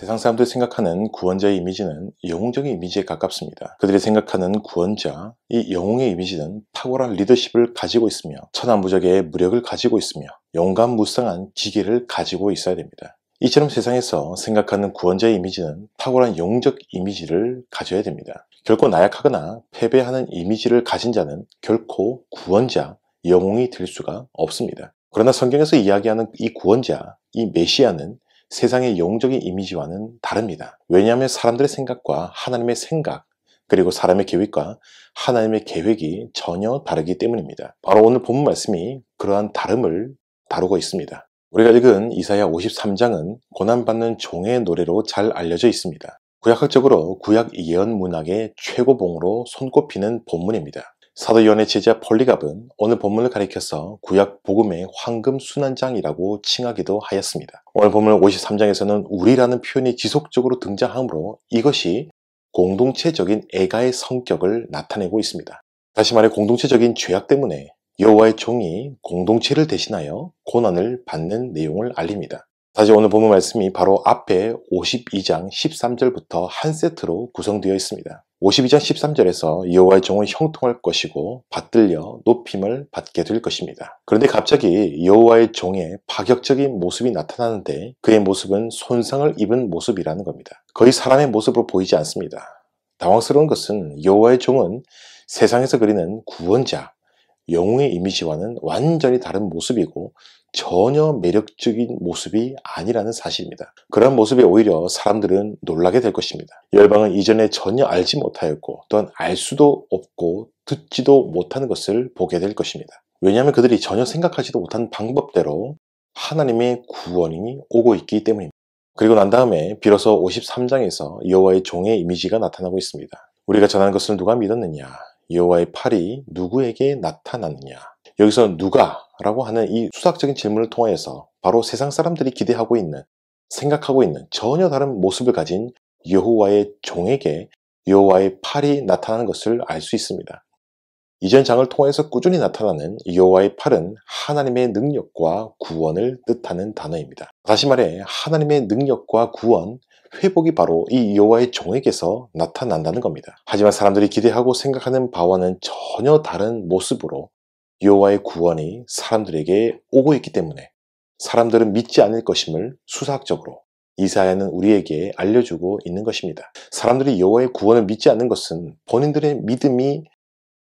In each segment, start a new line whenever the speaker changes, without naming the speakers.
세상 사람들이 생각하는 구원자의 이미지는 영웅적인 이미지에 가깝습니다. 그들이 생각하는 구원자, 이 영웅의 이미지는 탁월한 리더십을 가지고 있으며 천하무적의 무력을 가지고 있으며 용감무쌍한 기계를 가지고 있어야 됩니다. 이처럼 세상에서 생각하는 구원자의 이미지는 탁월한 영웅적 이미지를 가져야 됩니다. 결코 나약하거나 패배하는 이미지를 가진 자는 결코 구원자, 영웅이 될 수가 없습니다. 그러나 성경에서 이야기하는 이 구원자, 이 메시아는 세상의 영웅적인 이미지와는 다릅니다. 왜냐하면 사람들의 생각과 하나님의 생각, 그리고 사람의 계획과 하나님의 계획이 전혀 다르기 때문입니다. 바로 오늘 본문 말씀이 그러한 다름을 다루고 있습니다. 우리가 읽은 이사야 53장은 고난받는 종의 노래로 잘 알려져 있습니다. 구약학적으로 구약 예언 문학의 최고봉으로 손꼽히는 본문입니다. 사도 요한의 제자 폴리갑은 오늘 본문을 가리켜서 구약 복음의 황금 순환장이라고 칭하기도 하였습니다. 오늘 본문 53장에서는 우리라는 표현이 지속적으로 등장하므로 이것이 공동체적인 애가의 성격을 나타내고 있습니다. 다시 말해 공동체적인 죄악 때문에 여호와의 종이 공동체를 대신하여 고난을 받는 내용을 알립니다. 다시 오늘 본문 말씀이 바로 앞에 52장 13절부터 한 세트로 구성되어 있습니다. 52장 13절에서 여호와의 종은 형통할 것이고 받들려 높임을 받게 될 것입니다. 그런데 갑자기 여호와의 종의 파격적인 모습이 나타나는데 그의 모습은 손상을 입은 모습이라는 겁니다. 거의 사람의 모습으로 보이지 않습니다. 당황스러운 것은 여호와의 종은 세상에서 그리는 구원자, 영웅의 이미지와는 완전히 다른 모습이고 전혀 매력적인 모습이 아니라는 사실입니다. 그런 모습에 오히려 사람들은 놀라게 될 것입니다. 열방은 이전에 전혀 알지 못하였고 또한 알 수도 없고 듣지도 못하는 것을 보게 될 것입니다. 왜냐하면 그들이 전혀 생각하지도 못한 방법대로 하나님의 구원이 오고 있기 때문입니다. 그리고 난 다음에 비로소 53장에서 여호와의 종의 이미지가 나타나고 있습니다. 우리가 전하는 것을 누가 믿었느냐? 여호와의 팔이 누구에게 나타났느냐? 여기서 누가 라고 하는 이 수학적인 질문을 통하여서 바로 세상 사람들이 기대하고 있는, 생각하고 있는 전혀 다른 모습을 가진 여호와의 종에게 여호와의 팔이 나타나는 것을 알 수 있습니다. 이전 장을 통해서 꾸준히 나타나는 여호와의 팔은 하나님의 능력과 구원을 뜻하는 단어입니다. 다시 말해 하나님의 능력과 구원, 회복이 바로 이 여호와의 종에게서 나타난다는 겁니다. 하지만 사람들이 기대하고 생각하는 바와는 전혀 다른 모습으로 여호와의 구원이 사람들에게 오고 있기 때문에 사람들은 믿지 않을 것임을 수사학적으로 이사야는 우리에게 알려주고 있는 것입니다. 사람들이 여호와의 구원을 믿지 않는 것은 본인들의 믿음이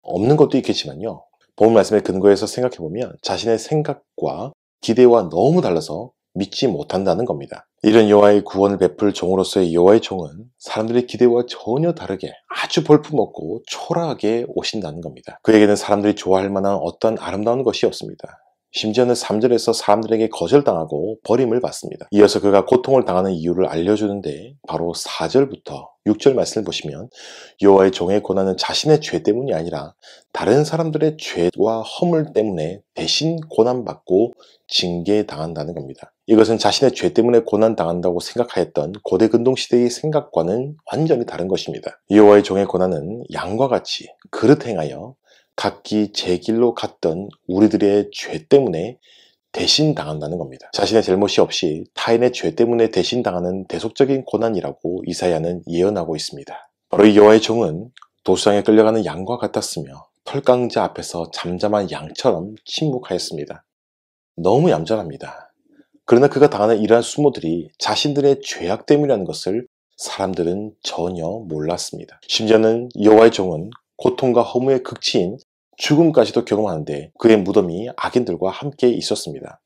없는 것도 있겠지만요. 본문 말씀에 근거해서 생각해보면 자신의 생각과 기대와 너무 달라서 믿지 못한다는 겁니다. 이런 여호와의 구원을 베풀 종으로서의 여호와의 종은 사람들의 기대와 전혀 다르게 아주 볼품없고 초라하게 오신다는 겁니다. 그에게는 사람들이 좋아할 만한 어떤 아름다운 것이 없습니다. 심지어는 3절에서 사람들에게 거절당하고 버림을 받습니다. 이어서 그가 고통을 당하는 이유를 알려주는데 바로 4절부터 6절 말씀을 보시면 여호와의 종의 고난은 자신의 죄 때문이 아니라 다른 사람들의 죄와 허물 때문에 대신 고난받고 징계당한다는 겁니다. 이것은 자신의 죄 때문에 고난당한다고 생각하였던 고대 근동시대의 생각과는 완전히 다른 것입니다. 여호와의 종의 고난은 양과 같이 그릇 행하여 각기 제 길로 갔던 우리들의 죄 때문에 대신 당한다는 겁니다. 자신의 잘못이 없이 타인의 죄 때문에 대신 당하는 대속적인 고난이라고 이사야는 예언하고 있습니다. 바로 이 여호와의 종은 도수장에 끌려가는 양과 같았으며 털강자 앞에서 잠잠한 양처럼 침묵하였습니다. 너무 얌전합니다. 그러나 그가 당하는 이러한 수모들이 자신들의 죄악 때문이라는 것을 사람들은 전혀 몰랐습니다. 심지어는 여호와의 종은 고통과 허무의 극치인 죽음까지도 경험하는데 그의 무덤이 악인들과 함께 있었습니다.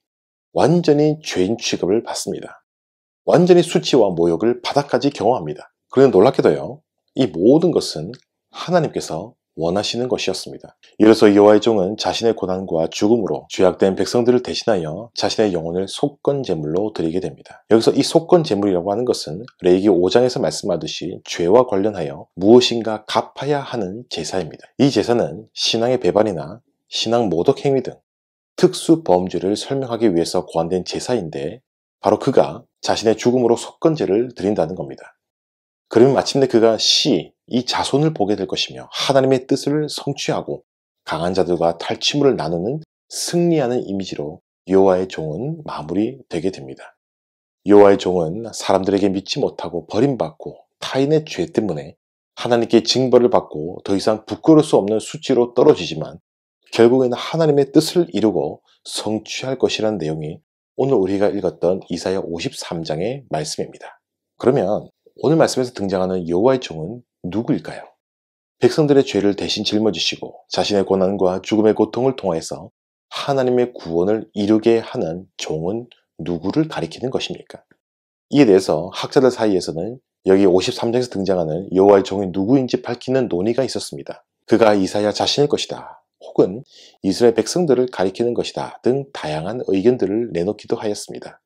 완전히 죄인 취급을 받습니다. 완전히 수치와 모욕을 바닥까지 경험합니다. 그런데 놀랍게도요, 이 모든 것은 하나님께서 원하시는 것이었습니다. 이로써 여호와의 종은 자신의 고난과 죽음으로 죄악된 백성들을 대신하여 자신의 영혼을 속건 제물로 드리게 됩니다. 여기서 이 속건 제물이라고 하는 것은 레위기 5장에서 말씀하듯이 죄와 관련하여 무엇인가 갚아야 하는 제사입니다. 이 제사는 신앙의 배반이나 신앙 모독 행위 등 특수 범죄를 설명하기 위해서 고안된 제사인데 바로 그가 자신의 죽음으로 속건제를 드린다는 겁니다. 그러면 마침내 그가 이 자손을 보게 될 것이며 하나님의 뜻을 성취하고 강한 자들과 탈취물을 나누는 승리하는 이미지로 여호와의 종은 마무리되게 됩니다. 여호와의 종은 사람들에게 믿지 못하고 버림받고 타인의 죄 때문에 하나님께 징벌을 받고 더 이상 부끄러울 수 없는 수치로 떨어지지만 결국에는 하나님의 뜻을 이루고 성취할 것이라는 내용이 오늘 우리가 읽었던 이사야 53장의 말씀입니다. 그러면 오늘 말씀에서 등장하는 여호와의 종은 누구일까요? 백성들의 죄를 대신 짊어지시고 자신의 고난과 죽음의 고통을 통하여서 하나님의 구원을 이루게 하는 종은 누구를 가리키는 것입니까? 이에 대해서 학자들 사이에서는 여기 53장에서 등장하는 여호와의 종이 누구인지 밝히는 논의가 있었습니다. 그가 이사야 자신일 것이다, 혹은 이스라엘 백성들을 가리키는 것이다 등 다양한 의견들을 내놓기도 하였습니다.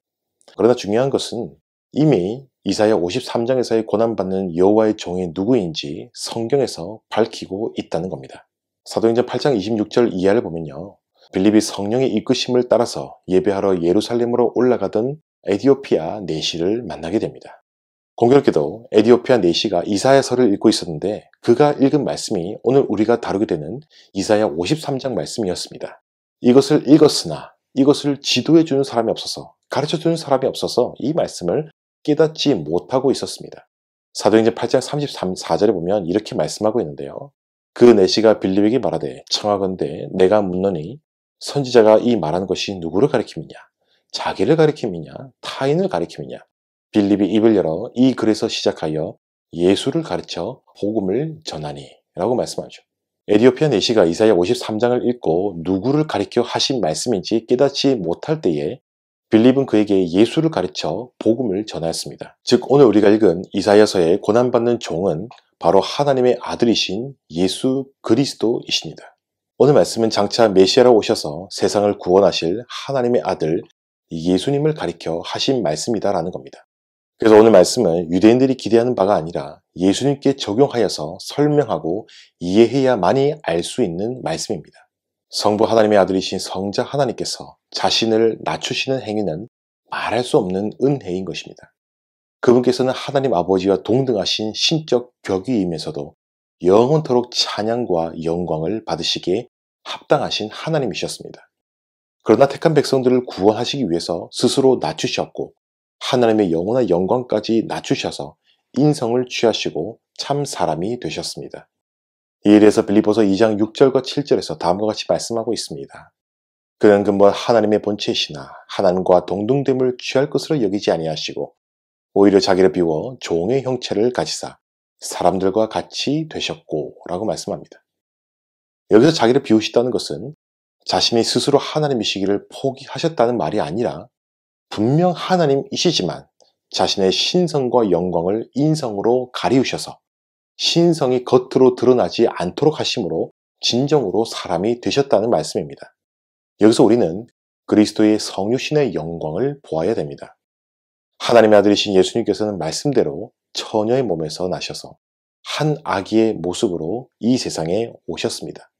그러나 중요한 것은 이미 이사야 53장에서의 고난받는 여호와의 종이 누구인지 성경에서 밝히고 있다는 겁니다. 사도행전 8장 26절 이하를 보면요, 빌립이 성령의 이끄심을 따라서 예배하러 예루살렘으로 올라가던 에디오피아 내시를 만나게 됩니다. 공교롭게도 에디오피아 내시가 이사야서를 읽고 있었는데 그가 읽은 말씀이 오늘 우리가 다루게 되는 이사야 53장 말씀이었습니다. 이것을 읽었으나 이것을 지도해 주는 사람이 없어서, 가르쳐 주는 사람이 없어서 이 말씀을 깨닫지 못하고 있었습니다. 사도행전 8장 33절에 보면 이렇게 말씀하고 있는데요. 그 내시가 빌립에게 말하되 청하건대 내가 묻노니 선지자가 이 말하는 것이 누구를 가리킴이냐? 자기를 가리킴이냐? 타인을 가리킴이냐? 빌립이 입을 열어 이 글에서 시작하여 예수를 가르쳐 복음을 전하니 라고 말씀하죠. 에디오피아 내시가 이사야 53장을 읽고 누구를 가리켜 하신 말씀인지 깨닫지 못할 때에 빌립은 그에게 예수를 가르쳐 복음을 전하였습니다. 즉 오늘 우리가 읽은 이사야서의 고난받는 종은 바로 하나님의 아들이신 예수 그리스도이십니다. 오늘 말씀은 장차 메시아로 오셔서 세상을 구원하실 하나님의 아들 예수님을 가리켜 하신 말씀이다라는 겁니다. 그래서 오늘 말씀은 유대인들이 기대하는 바가 아니라 예수님께 적용하여서 설명하고 이해해야만이 알 수 있는 말씀입니다. 성부 하나님의 아들이신 성자 하나님께서 자신을 낮추시는 행위는 말할 수 없는 은혜인 것입니다. 그분께서는 하나님 아버지와 동등하신 신적 격위이면서도 영원토록 찬양과 영광을 받으시기에 합당하신 하나님이셨습니다. 그러나 택한 백성들을 구원하시기 위해서 스스로 낮추셨고 하나님의 영원한 영광까지 낮추셔서 인성을 취하시고 참 사람이 되셨습니다. 이에 대해서 빌립보서 2장 6절과 7절에서 다음과 같이 말씀하고 있습니다. 그는 근본 하나님의 본체이시나 하나님과 동등됨을 취할 것으로 여기지 아니하시고 오히려 자기를 비워 종의 형체를 가지사 사람들과 같이 되셨고 라고 말씀합니다. 여기서 자기를 비우시다는 것은 자신이 스스로 하나님이시기를 포기하셨다는 말이 아니라 분명 하나님이시지만 자신의 신성과 영광을 인성으로 가리우셔서 신성이 겉으로 드러나지 않도록 하심으로 진정으로 사람이 되셨다는 말씀입니다. 여기서 우리는 그리스도의 성육신의 영광을 보아야 됩니다. 하나님의 아들이신 예수님께서는 말씀대로 처녀의 몸에서 나셔서 한 아기의 모습으로 이 세상에 오셨습니다.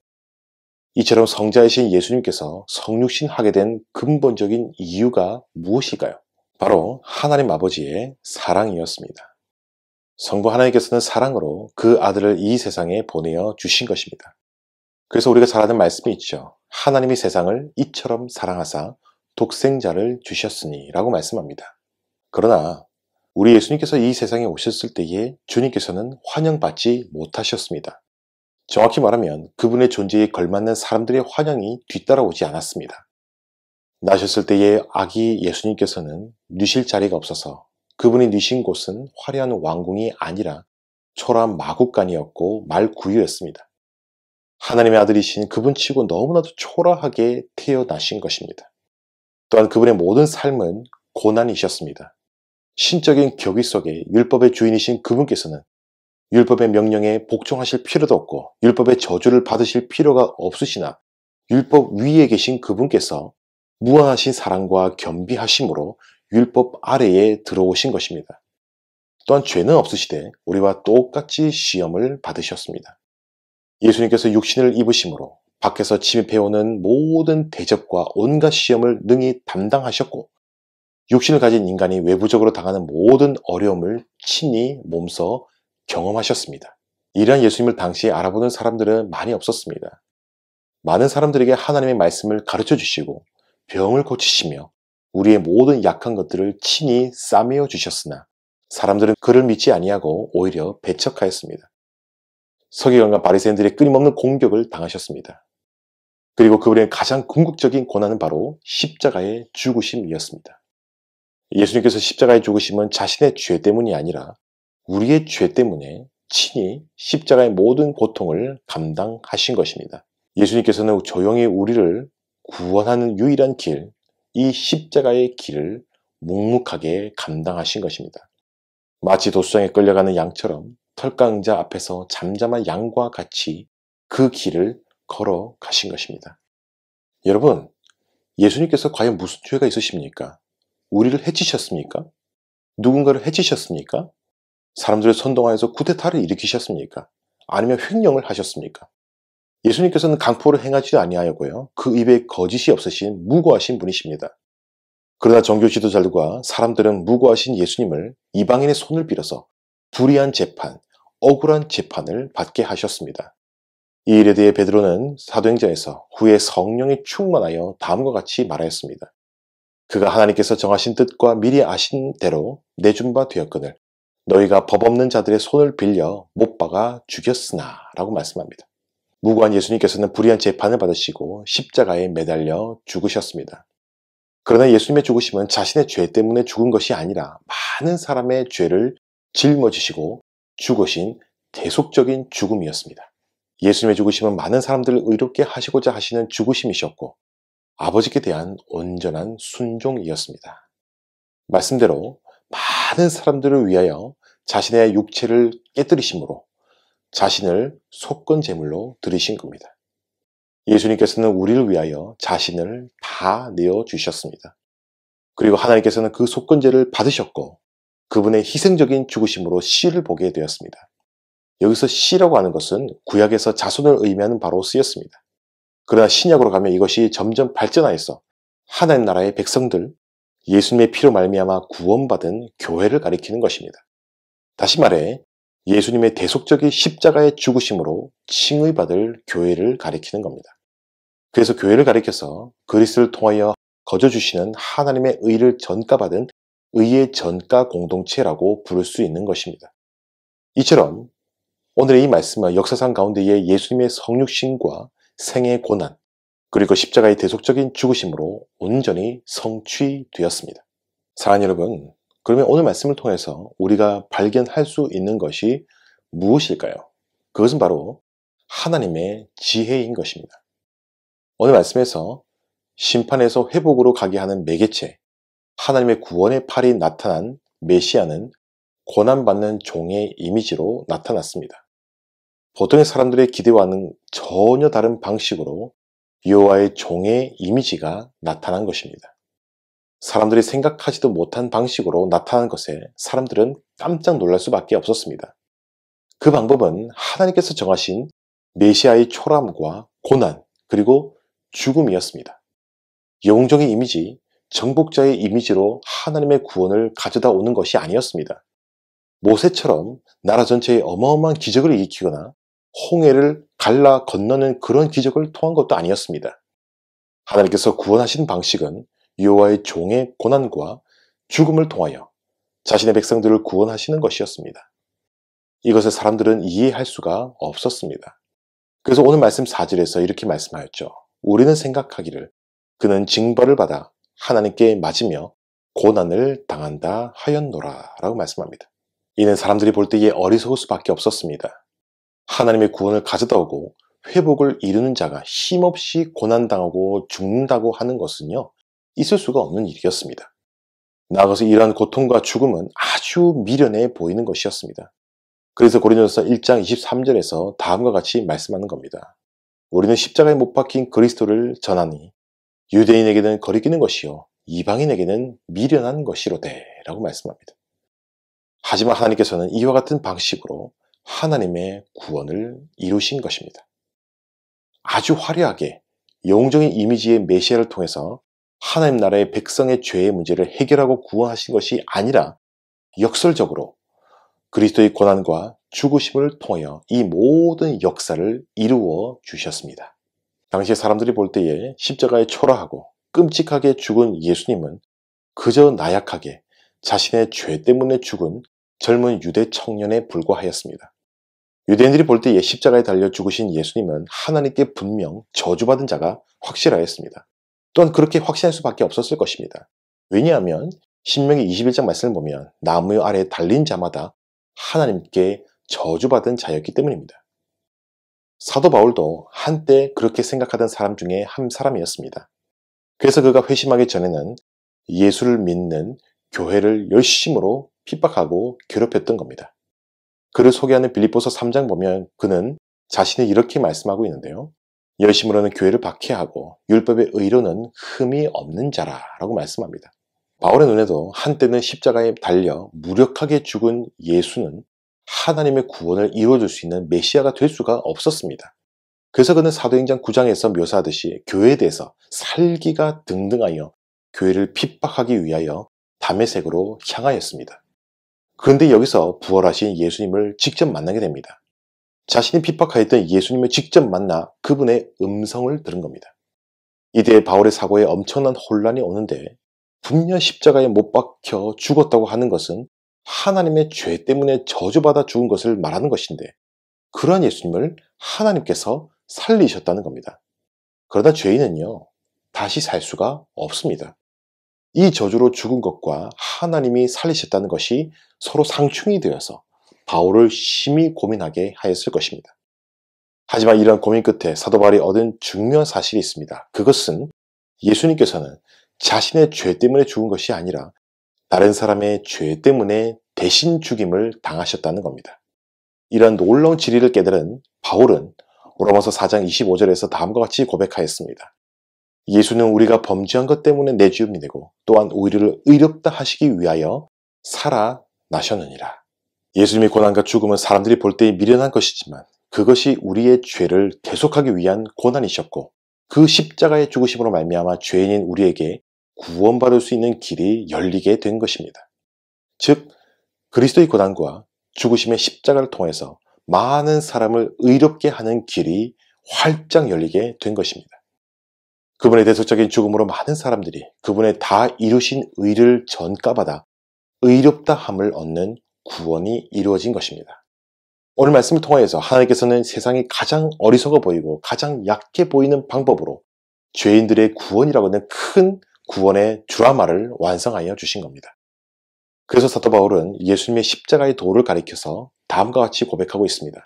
이처럼 성자이신 예수님께서 성육신하게 된 근본적인 이유가 무엇일까요? 바로 하나님 아버지의 사랑이었습니다. 성부 하나님께서는 사랑으로 그 아들을 이 세상에 보내어 주신 것입니다. 그래서 우리가 잘 아는 말씀이 있죠. 하나님이 세상을 이처럼 사랑하사 독생자를 주셨으니 라고 말씀합니다. 그러나 우리 예수님께서 이 세상에 오셨을 때에 주님께서는 환영받지 못하셨습니다. 정확히 말하면 그분의 존재에 걸맞는 사람들의 환영이 뒤따라오지 않았습니다. 나셨을 때의 아기 예수님께서는 뉘실 자리가 없어서 그분이 뉘신 곳은 화려한 왕궁이 아니라 초라한 마국간이었고 말구유였습니다. 하나님의 아들이신 그분치고 너무나도 초라하게 태어나신 것입니다. 또한 그분의 모든 삶은 고난이셨습니다. 신적인 격의 속에 율법의 주인이신 그분께서는 율법의 명령에 복종하실 필요도 없고 율법의 저주를 받으실 필요가 없으시나 율법 위에 계신 그분께서 무한하신 사랑과 겸비하심으로 율법 아래에 들어오신 것입니다. 또한 죄는 없으시되 우리와 똑같이 시험을 받으셨습니다. 예수님께서 육신을 입으심으로 밖에서 침입해오는 모든 대적과 온갖 시험을 능히 담당하셨고 육신을 가진 인간이 외부적으로 당하는 모든 어려움을 친히 몸소 경험하셨습니다. 이러한 예수님을 당시에 알아보는 사람들은 많이 없었습니다. 많은 사람들에게 하나님의 말씀을 가르쳐 주시고 병을 고치시며 우리의 모든 약한 것들을 친히 싸매어 주셨으나 사람들은 그를 믿지 아니하고 오히려 배척하였습니다. 서기관과 바리새인들의 끊임없는 공격을 당하셨습니다. 그리고 그분의 가장 궁극적인 고난은 바로 십자가의 죽으심이었습니다. 예수님께서 십자가의 죽으심은 자신의 죄 때문이 아니라 우리의 죄 때문에 친히 십자가의 모든 고통을 감당하신 것입니다. 예수님께서는 조용히 우리를 구원하는 유일한 길, 이 십자가의 길을 묵묵하게 감당하신 것입니다. 마치 도수장에 끌려가는 양처럼 털강자 앞에서 잠잠한 양과 같이 그 길을 걸어가신 것입니다. 여러분, 예수님께서 과연 무슨 죄가 있으십니까? 우리를 해치셨습니까? 누군가를 해치셨습니까? 사람들을 선동하여서 쿠데타를 일으키셨습니까? 아니면 횡령을 하셨습니까? 예수님께서는 강포를 행하지 아니하였고요. 그 입에 거짓이 없으신 무고하신 분이십니다. 그러나 종교 지도자들과 사람들은 무고하신 예수님을 이방인의 손을 빌어서 불의한 재판, 억울한 재판을 받게 하셨습니다. 이 일에 대해 베드로는 사도행전에서 후에 성령이 충만하여 다음과 같이 말하였습니다. 그가 하나님께서 정하신 뜻과 미리 아신 대로 내준 바 되었거늘 너희가 법 없는 자들의 손을 빌려 못 박아 죽였으나 라고 말씀합니다. 무고한 예수님께서는 불의한 재판을 받으시고 십자가에 매달려 죽으셨습니다. 그러나 예수님의 죽으심은 자신의 죄 때문에 죽은 것이 아니라 많은 사람의 죄를 짊어지시고 죽으신 대속적인 죽음이었습니다. 예수님의 죽으심은 많은 사람들을 의롭게 하시고자 하시는 죽으심이셨고 아버지께 대한 온전한 순종이었습니다. 말씀대로 많은 사람들을 위하여 자신의 육체를 깨뜨리심으로 자신을 속건 제물로 드리신 겁니다. 예수님께서는 우리를 위하여 자신을 다 내어주셨습니다. 그리고 하나님께서는 그 속건제를 받으셨고 그분의 희생적인 죽으심으로 씨를 보게 되었습니다. 여기서 씨라고 하는 것은 구약에서 자손을 의미하는 바로 쓰였습니다. 그러나 신약으로 가면 이것이 점점 발전하여서 하나님 나라의 백성들, 예수님의 피로 말미암아 구원받은 교회를 가리키는 것입니다. 다시 말해 예수님의 대속적인 십자가의 죽으심으로 칭의받을 교회를 가리키는 겁니다. 그래서 교회를 가리켜서 그리스도를 통하여 거저주시는 하나님의 의를 전가받은 의의 전가 공동체라고 부를 수 있는 것입니다. 이처럼 오늘의 이 말씀은 역사상 가운데에 예수님의 성육신과 생의 고난, 그리고 십자가의 대속적인 죽으심으로 온전히 성취되었습니다. 사랑하는 여러분, 그러면 오늘 말씀을 통해서 우리가 발견할 수 있는 것이 무엇일까요? 그것은 바로 하나님의 지혜인 것입니다. 오늘 말씀에서 심판에서 회복으로 가게 하는 매개체, 하나님의 구원의 팔이 나타난 메시아는 고난받는 종의 이미지로 나타났습니다. 보통의 사람들의 기대와는 전혀 다른 방식으로 여호와의 종의 이미지가 나타난 것입니다. 사람들이 생각하지도 못한 방식으로 나타난 것에 사람들은 깜짝 놀랄 수밖에 없었습니다. 그 방법은 하나님께서 정하신 메시아의 초람과 고난 그리고 죽음이었습니다. 영웅적인 이미지, 정복자의 이미지로 하나님의 구원을 가져다 오는 것이 아니었습니다. 모세처럼 나라 전체에 어마어마한 기적을 일으키거나 홍해를 갈라 건너는 그런 기적을 통한 것도 아니었습니다. 하나님께서 구원하신 방식은 여호와의 종의 고난과 죽음을 통하여 자신의 백성들을 구원하시는 것이었습니다. 이것을 사람들은 이해할 수가 없었습니다. 그래서 오늘 말씀 4절에서 이렇게 말씀하였죠. 우리는 생각하기를 그는 징벌을 받아 하나님께 맞으며 고난을 당한다 하였노라 라고 말씀합니다. 이는 사람들이 볼 때에 어리석을 수밖에 없었습니다. 하나님의 구원을 가져다 오고 회복을 이루는 자가 힘없이 고난당하고 죽는다고 하는 것은요, 있을 수가 없는 일이었습니다. 나아가서 이러한 고통과 죽음은 아주 미련해 보이는 것이었습니다. 그래서 고린도서 1장 23절에서 다음과 같이 말씀하는 겁니다. 우리는 십자가에 못 박힌 그리스도를 전하니 유대인에게는 거리끼는 것이요 이방인에게는 미련한 것이로되 라고 말씀합니다. 하지만 하나님께서는 이와 같은 방식으로 하나님의 구원을 이루신 것입니다. 아주 화려하게 영웅적인 이미지의 메시아를 통해서 하나님 나라의 백성의 죄의 문제를 해결하고 구원하신 것이 아니라 역설적으로 그리스도의 고난과 죽으심을 통하여 이 모든 역사를 이루어 주셨습니다. 당시에 사람들이 볼 때에 십자가에 초라하고 끔찍하게 죽은 예수님은 그저 나약하게 자신의 죄 때문에 죽은 젊은 유대 청년에 불과하였습니다. 유대인들이 볼 때에 십자가에 달려 죽으신 예수님은 하나님께 분명 저주받은 자가 확실하였습니다. 또한 그렇게 확신할 수밖에 없었을 것입니다. 왜냐하면 신명기 21장 말씀을 보면 나무 아래에 달린 자마다 하나님께 저주받은 자였기 때문입니다. 사도 바울도 한때 그렇게 생각하던 사람 중에 한 사람이었습니다. 그래서 그가 회심하기 전에는 예수를 믿는 교회를 열심으로 핍박하고 괴롭혔던 겁니다. 그를 소개하는 빌립보서 3장 보면 그는 자신이 이렇게 말씀하고 있는데요. 열심으로는 교회를 박해하고 율법의 의로는 흠이 없는 자라라고 말씀합니다. 바울의 눈에도 한때는 십자가에 달려 무력하게 죽은 예수는 하나님의 구원을 이루어줄 수 있는 메시아가 될 수가 없었습니다. 그래서 그는 사도행전 9장에서 묘사하듯이 교회에 대해서 살기가 등등하여 교회를 핍박하기 위하여 다메섹으로 향하였습니다. 그런데 여기서 부활하신 예수님을 직접 만나게 됩니다. 자신이 핍박하였던 예수님을 직접 만나 그분의 음성을 들은 겁니다. 이때 바울의 사고에 엄청난 혼란이 오는데 분명 십자가에 못 박혀 죽었다고 하는 것은 하나님의 죄 때문에 저주받아 죽은 것을 말하는 것인데 그러한 예수님을 하나님께서 살리셨다는 겁니다. 그러나 죄인은요, 다시 살 수가 없습니다. 이 저주로 죽은 것과 하나님이 살리셨다는 것이 서로 상충이 되어서 바울을 심히 고민하게 하였을 것입니다. 하지만 이런 고민 끝에 사도 바울이 얻은 중요한 사실이 있습니다. 그것은 예수님께서는 자신의 죄 때문에 죽은 것이 아니라 다른 사람의 죄 때문에 대신 죽임을 당하셨다는 겁니다. 이런 놀라운 진리를 깨달은 바울은 로마서 4장 25절에서 다음과 같이 고백하였습니다. 예수는 우리가 범죄한 것 때문에 내주음이 되고 또한 우리를 의롭다 하시기 위하여 살아나셨느니라. 예수님의 고난과 죽음은 사람들이 볼 때에 미련한 것이지만 그것이 우리의 죄를 대속하기 위한 고난이셨고 그 십자가의 죽으심으로 말미암아 죄인인 우리에게 구원받을 수 있는 길이 열리게 된 것입니다. 즉 그리스도의 고난과 죽으심의 십자가를 통해서 많은 사람을 의롭게 하는 길이 활짝 열리게 된 것입니다. 그분의 대속적인 죽음으로 많은 사람들이 그분의 다 이루신 의를 전가받아 의롭다함을 얻는 구원이 이루어진 것입니다. 오늘 말씀을 통하여서 하나님께서는 세상이 가장 어리석어 보이고 가장 약해 보이는 방법으로 죄인들의 구원이라고 하는 큰 구원의 드라마를 완성하여 주신 겁니다. 그래서 사도 바울은 예수님의 십자가의 도를 가리켜서 다음과 같이 고백하고 있습니다.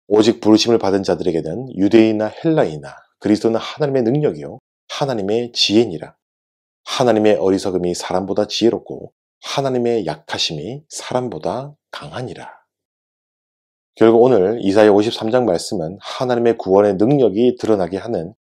오직 부르심을 받은 자들에게는 유대인이나 헬라인이나 그리스도는 하나님의 능력이요 하나님의 지혜니라. 하나님의 어리석음이 사람보다 지혜롭고 하나님의 약하심이 사람보다 강하니라. 결국 오늘 이사야 53장 말씀은 하나님의 구원의 능력이 드러나게 하는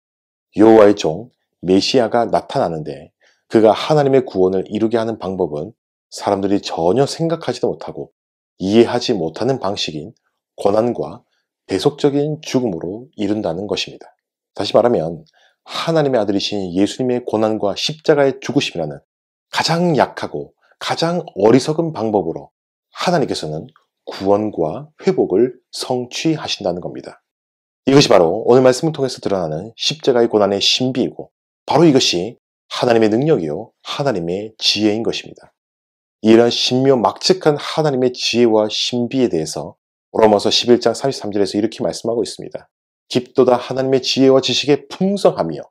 여호와의 종 메시아가 나타나는데 그가 하나님의 구원을 이루게 하는 방법은 사람들이 전혀 생각하지도 못하고 이해하지 못하는 방식인 고난과 대속적인 죽음으로 이룬다는 것입니다. 다시 말하면 하나님의 아들이신 예수님의 고난과 십자가의 죽으심이라는 가장 약하고 가장 어리석은 방법으로 하나님께서는 구원과 회복을 성취하신다는 겁니다. 이것이 바로 오늘 말씀을 통해서 드러나는 십자가의 고난의 신비이고 바로 이것이 하나님의 능력이요 하나님의 지혜인 것입니다. 이런 신묘막측한 하나님의 지혜와 신비에 대해서 로마서 11장 33절에서 이렇게 말씀하고 있습니다. 깊도다 하나님의 지혜와 지식의 풍성하며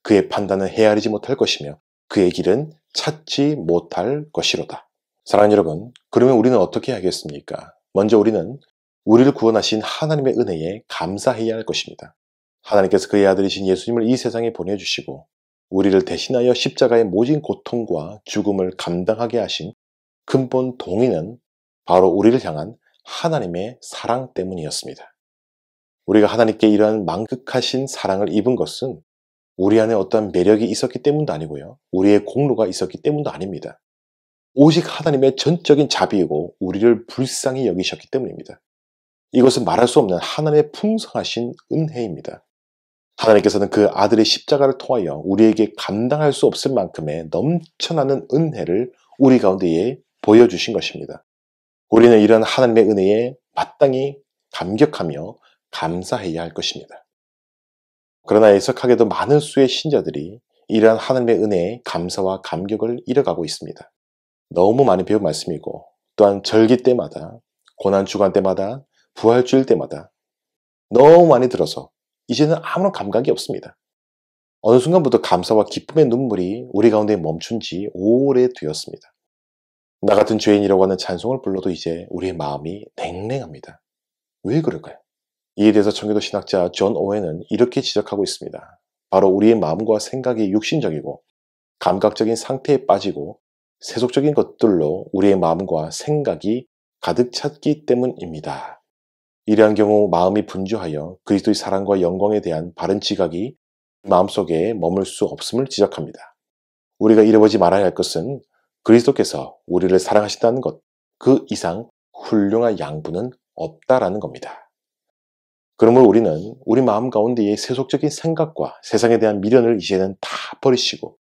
그의 판단은 헤아리지 못할 것이며 그의 길은 찾지 못할 것이로다. 사랑하는 여러분, 그러면 우리는 어떻게 하겠습니까? 먼저 우리는 우리를 구원하신 하나님의 은혜에 감사해야 할 것입니다. 하나님께서 그의 아들이신 예수님을 이 세상에 보내주시고 우리를 대신하여 십자가의 모진 고통과 죽음을 감당하게 하신 근본 동의는 바로 우리를 향한 하나님의 사랑 때문이었습니다. 우리가 하나님께 이러한 망극하신 사랑을 입은 것은 우리 안에 어떤 매력이 있었기 때문도 아니고요. 우리의 공로가 있었기 때문도 아닙니다. 오직 하나님의 전적인 자비이고 우리를 불쌍히 여기셨기 때문입니다. 이것은 말할 수 없는 하나님의 풍성하신 은혜입니다. 하나님께서는 그 아들의 십자가를 통하여 우리에게 감당할 수 없을 만큼의 넘쳐나는 은혜를 우리 가운데에 보여주신 것입니다. 우리는 이런 하나님의 은혜에 마땅히 감격하며 감사해야 할 것입니다. 그러나 애석하게도 많은 수의 신자들이 이러한 하나님의 은혜에 감사와 감격을 잃어가고 있습니다. 너무 많이 배운 말씀이고 또한 절기 때마다, 고난 주간 때마다, 부활주일 때마다 너무 많이 들어서 이제는 아무런 감각이 없습니다. 어느 순간부터 감사와 기쁨의 눈물이 우리 가운데 멈춘 지 오래되었습니다. 나 같은 죄인이라고 하는 찬송을 불러도 이제 우리의 마음이 냉랭합니다. 왜 그럴까요? 이에 대해서 청교도 신학자 존 오웬은 이렇게 지적하고 있습니다. 바로 우리의 마음과 생각이 육신적이고 감각적인 상태에 빠지고 세속적인 것들로 우리의 마음과 생각이 가득 찼기 때문입니다. 이러한 경우 마음이 분주하여 그리스도의 사랑과 영광에 대한 바른 지각이 마음속에 머물 수 없음을 지적합니다. 우리가 잃어버리지 말아야 할 것은 그리스도께서 우리를 사랑하신다는 것, 그 이상 훌륭한 양분은 없다라는 겁니다. 그러므로 우리는 우리 마음 가운데의 세속적인 생각과 세상에 대한 미련을 이제는 다 버리시고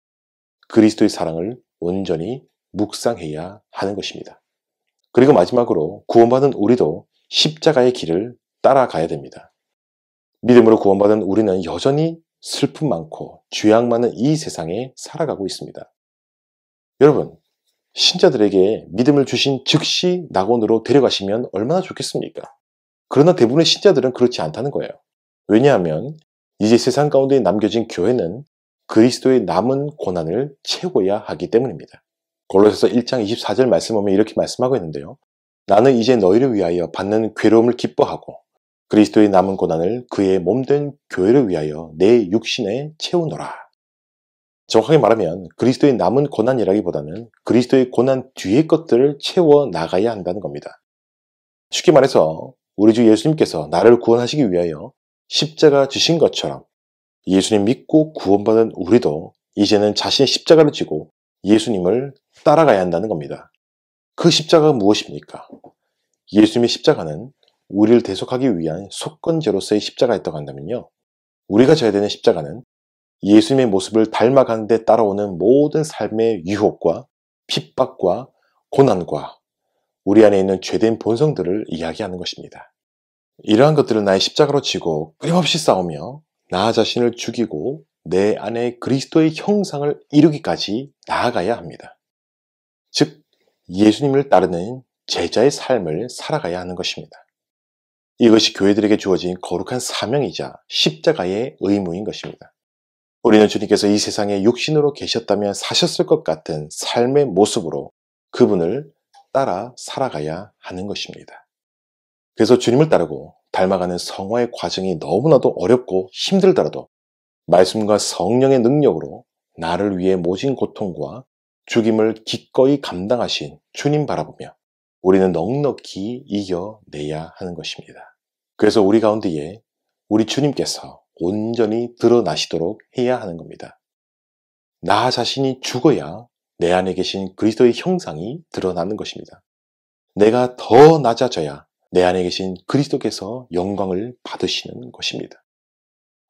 그리스도의 사랑을 온전히 묵상해야 하는 것입니다. 그리고 마지막으로 구원받은 우리도 십자가의 길을 따라가야 됩니다. 믿음으로 구원받은 우리는 여전히 슬픔 많고 죄악 많은 이 세상에 살아가고 있습니다. 여러분, 신자들에게 믿음을 주신 즉시 낙원으로 데려가시면 얼마나 좋겠습니까? 그러나 대부분의 신자들은 그렇지 않다는 거예요. 왜냐하면 이제 세상 가운데 남겨진 교회는 그리스도의 남은 고난을 채워야 하기 때문입니다. 골로새서 1장 24절 말씀 보면 이렇게 말씀하고 있는데요. 나는 이제 너희를 위하여 받는 괴로움을 기뻐하고 그리스도의 남은 고난을 그의 몸된 교회를 위하여 내 육신에 채우노라. 정확하게 말하면 그리스도의 남은 고난이라기보다는 그리스도의 고난 뒤의 것들을 채워 나가야 한다는 겁니다. 쉽게 말해서 우리 주 예수님께서 나를 구원하시기 위하여 십자가 지신 것처럼 예수님 믿고 구원받은 우리도 이제는 자신의 십자가를 지고 예수님을 따라가야 한다는 겁니다. 그 십자가가 무엇입니까? 예수님의 십자가는 우리를 대속하기 위한 속건제로서의 십자가였다고 한다면요. 우리가 져야 되는 십자가는 예수님의 모습을 닮아가는 데 따라오는 모든 삶의 유혹과 핍박과 고난과 우리 안에 있는 죄된 본성들을 이야기하는 것입니다. 이러한 것들을 나의 십자가로 지고 끊임없이 싸우며 나 자신을 죽이고 내 안에 그리스도의 형상을 이루기까지 나아가야 합니다. 즉, 예수님을 따르는 제자의 삶을 살아가야 하는 것입니다. 이것이 교회들에게 주어진 거룩한 사명이자 십자가의 의무인 것입니다. 우리는 주님께서 이 세상에 육신으로 계셨다면 사셨을 것 같은 삶의 모습으로 그분을 따라 살아가야 하는 것입니다. 그래서 주님을 따르고 닮아가는 성화의 과정이 너무나도 어렵고 힘들더라도 말씀과 성령의 능력으로 나를 위해 모진 고통과 죽임을 기꺼이 감당하신 주님 바라보며 우리는 넉넉히 이겨내야 하는 것입니다. 그래서 우리 가운데에 우리 주님께서 온전히 드러나시도록 해야 하는 겁니다. 나 자신이 죽어야 내 안에 계신 그리스도의 형상이 드러나는 것입니다. 내가 더 낮아져야 내 안에 계신 그리스도께서 영광을 받으시는 것입니다.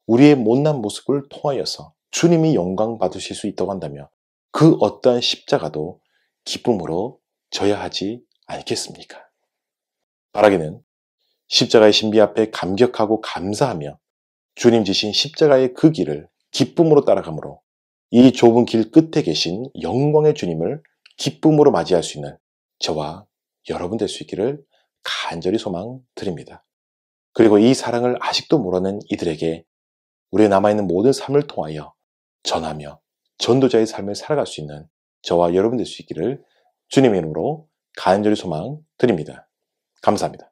우리의 못난 모습을 통하여서 주님이 영광 받으실 수 있다고 한다면 그 어떠한 십자가도 기쁨으로 져야 하지 않겠습니까? 바라기는 십자가의 신비 앞에 감격하고 감사하며 주님 지신 십자가의 그 길을 기쁨으로 따라가므로 이 좁은 길 끝에 계신 영광의 주님을 기쁨으로 맞이할 수 있는 저와 여러분 될 수 있기를 간절히 소망드립니다. 그리고 이 사랑을 아직도 모르는 이들에게 우리의 남아있는 모든 삶을 통하여 전하며 전도자의 삶을 살아갈 수 있는 저와 여러분 될 수 있기를 주님의 이름으로 간절히 소망드립니다. 감사합니다.